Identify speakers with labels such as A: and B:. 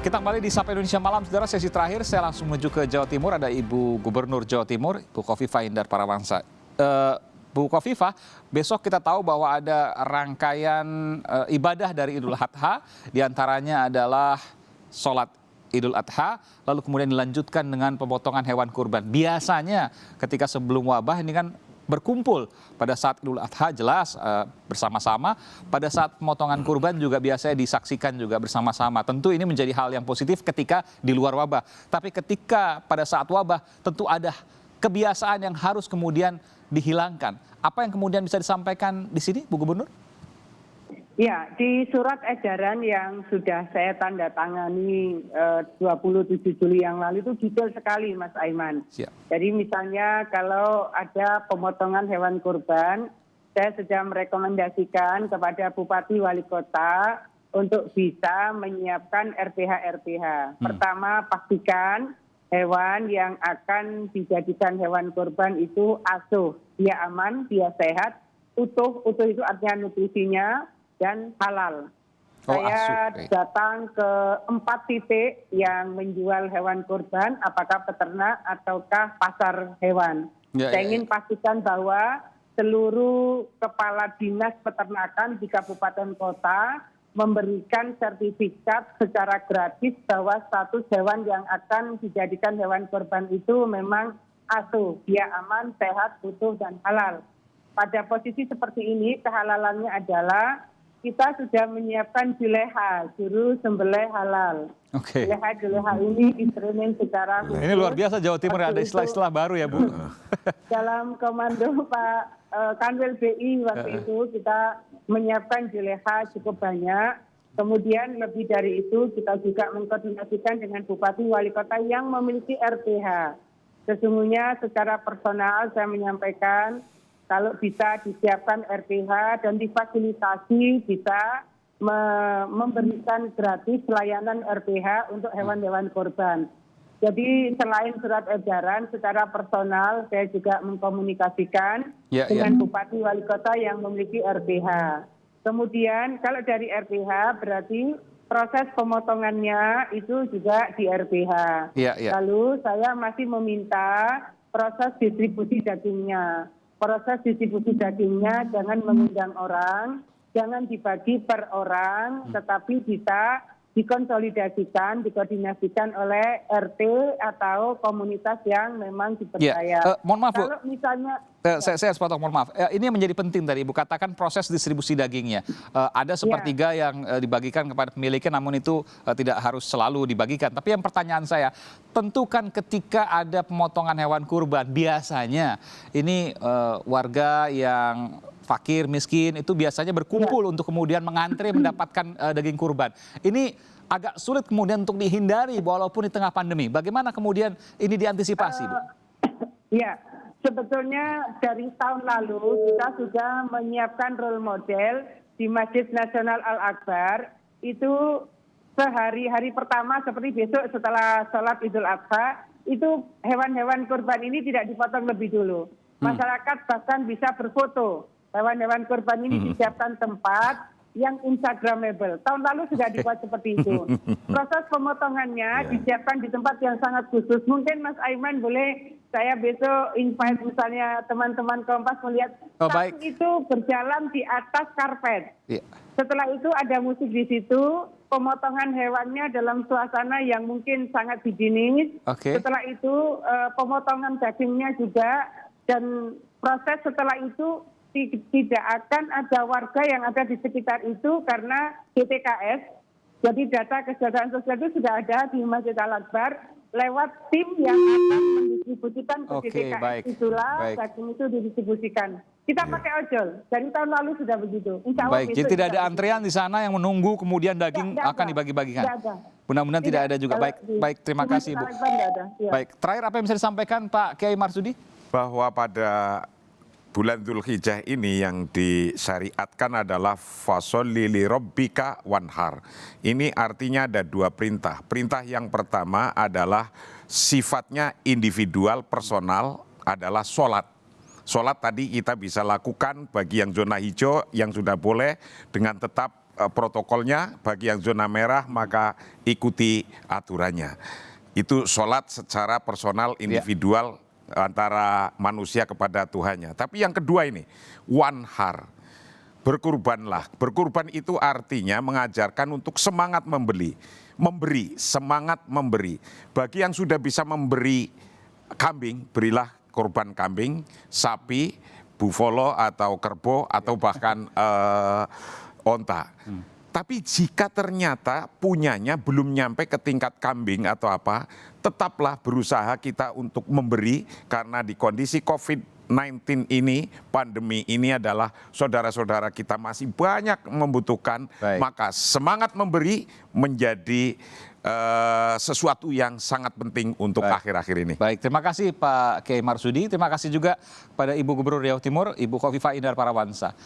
A: Kita kembali di Sapa Indonesia Malam, saudara. Sesi terakhir saya langsung menuju ke Jawa Timur. Ada Ibu Gubernur Jawa Timur, Ibu Khofifah Indar Parawansa. Bu Khofifah, besok kita tahu bahwa ada rangkaian ibadah dari Idul Adha. Di antaranya adalah sholat Idul Adha, lalu kemudian dilanjutkan dengan pemotongan hewan kurban. Biasanya ketika sebelum wabah ini kan berkumpul pada saat Idul Adha jelas bersama-sama, pada saat pemotongan kurban juga biasanya disaksikan juga bersama-sama. Tentu ini menjadi hal yang positif ketika di luar wabah. Tapi ketika pada saat wabah tentu ada kebiasaan yang harus kemudian dihilangkan. Apa yang kemudian bisa disampaikan di sini, Bu Gubernur?
B: Ya, di surat edaran yang sudah saya tanda tangani 27 Juli yang lalu itu detail sekali, Mas Aiman.
A: Siap.
B: Jadi misalnya kalau ada pemotongan hewan kurban, saya sudah merekomendasikan kepada Bupati Wali Kota untuk bisa menyiapkan RPH-RPH. Pertama, pastikan hewan yang akan dijadikan hewan kurban itu asuh, dia aman, dia sehat, utuh itu artinya nutrisinya, dan halal. Saya datang ke 4 titik yang menjual hewan kurban, apakah peternak ataukah pasar hewan. Saya ingin pastikan bahwa seluruh kepala dinas peternakan di kabupaten kota memberikan sertifikat secara gratis bahwa status hewan yang akan dijadikan hewan kurban itu memang asuh, dia aman, sehat, utuh, dan halal. Pada posisi seperti ini, kehalalannya adalah kita sudah menyiapkan juleha, juru sembelih halal. Juleha ini di-training secara khusus.
A: Ini luar biasa, Jawa Timur ada istilah-istilah baru ya, Bu.
B: Dalam komando Pak Kanwil BI waktu itu kita menyiapkan juleha cukup banyak. Kemudian lebih dari itu kita juga mengkoordinasikan dengan Bupati Wali Kota yang memiliki RPH. Sesungguhnya secara personal saya menyampaikan kalau bisa disiapkan RPH dan difasilitasi bisa memberikan gratis layanan RPH untuk hewan-hewan kurban. Jadi selain surat edaran, secara personal saya juga mengkomunikasikan dengan Bupati Wali Kota yang memiliki RPH. Kemudian kalau dari RPH berarti proses pemotongannya itu juga di RPH. Lalu saya masih meminta proses distribusi dagingnya. Proses distribusi dagingnya jangan mengundang orang, jangan dibagi per orang, tetapi bisa dikonsolidasikan, dikoordinasikan oleh RT atau komunitas yang memang dipercaya.
A: Mohon maaf, Bu.
B: Kalau misalnya
A: saya harus potong, mohon maaf. Ini yang menjadi penting tadi Ibu katakan proses distribusi dagingnya. Ada sepertiga yang dibagikan kepada pemiliknya, namun itu tidak harus selalu dibagikan. Tapi yang pertanyaan saya, tentu kan ketika ada pemotongan hewan kurban, biasanya ini warga yang fakir, miskin itu biasanya berkumpul untuk kemudian mengantri mendapatkan daging kurban. Ini agak sulit kemudian untuk dihindari walaupun di tengah pandemi. Bagaimana kemudian ini diantisipasi, Bu?
B: Ya, sebetulnya dari tahun lalu kita sudah menyiapkan role model di Masjid Nasional Al-Akbar. Itu hari pertama seperti besok setelah sholat Idul Adha, itu hewan-hewan kurban ini tidak dipotong lebih dulu. Masyarakat bahkan bisa berfoto. Hewan-hewan kurban ini disiapkan tempat yang instagramable. Tahun lalu sudah dibuat seperti itu. Proses pemotongannya disiapkan di tempat yang sangat khusus. Mungkin Mas Aiman boleh saya besok invite misalnya teman-teman Kompas melihat sapi itu berjalan di atas karpet. Setelah itu ada musik di situ, pemotongan hewannya dalam suasana yang mungkin sangat higienis. Setelah itu pemotongan dagingnya juga, dan proses setelah itu tidak akan ada warga yang ada di sekitar itu karena DTKS, jadi data kesejahteraan sosial itu sudah ada di Masjid Al-Akbar lewat tim yang akan mendistribusikan ke DTKS. Itulah daging itu didistribusikan. Kita pakai ojol, dari tahun lalu sudah begitu. Insya Allah
A: jadi tidak ada antrian di sana yang menunggu kemudian daging akan dibagi-bagikan. Mudah-mudahan tidak ada juga. Baik, terima kasih, Bu. Baik, terakhir apa yang bisa disampaikan Pak Kiai Marsudi?
C: Bahwa pada bulan Dzulhijjah ini yang disyariatkan adalah fasholli li rabbika wanhar. Ini artinya ada 2 perintah. Perintah yang pertama adalah sifatnya individual, personal, adalah sholat. Sholat tadi kita bisa lakukan bagi yang zona hijau yang sudah boleh dengan tetap protokolnya, bagi yang zona merah maka ikuti aturannya. Itu sholat secara personal, individual antara manusia kepada Tuhannya. Tapi yang kedua ini, wanhar, berkurbanlah. Berkurban itu artinya mengajarkan untuk semangat memberi, semangat memberi. Bagi yang sudah bisa memberi kambing, berilah korban kambing, sapi, buffalo atau kerbau atau bahkan onta. Tapi jika ternyata punyanya belum nyampe ke tingkat kambing atau apa, tetaplah berusaha kita untuk memberi, karena di kondisi COVID-19 ini, pandemi ini adalah saudara-saudara kita masih banyak membutuhkan.
A: Baik.
C: Maka semangat memberi menjadi sesuatu yang sangat penting untuk akhir-akhir ini.
A: Baik, terima kasih Pak Kiai Marsudi, terima kasih juga pada Ibu Gubernur Riau Timur, Ibu Khofifah Indar Parawansa.